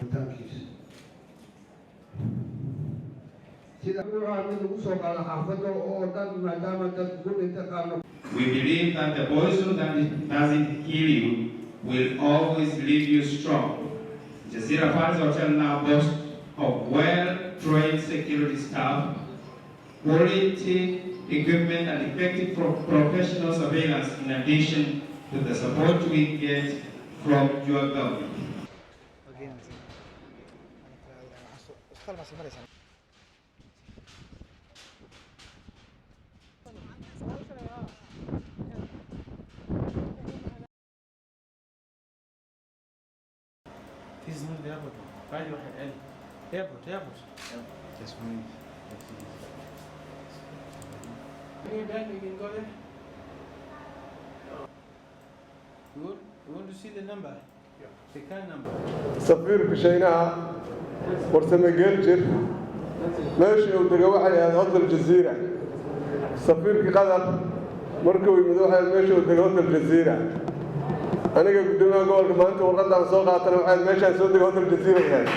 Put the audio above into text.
We believe that the poison that doesn't kill you will always leave you strong. Jazeera Palace Hotel now boasts of well-trained security staff, quality equipment, and effective professional surveillance in addition to the support we get from your government. This is not the airport. Why do you have airport? Just one. You can go there. You want to see the number? Yeah. The car number. سفير بشيناها ورسمة جيل ماشي ودقوا على هذا الجزيرة سفير كقدر مركب يمدوها ماشي ودقوا الجزيرة أنا قدامي أقول كمان أنت ورقة عن سوق عطنا واحد ماشي عن سوق دقوا الجزيرة يعني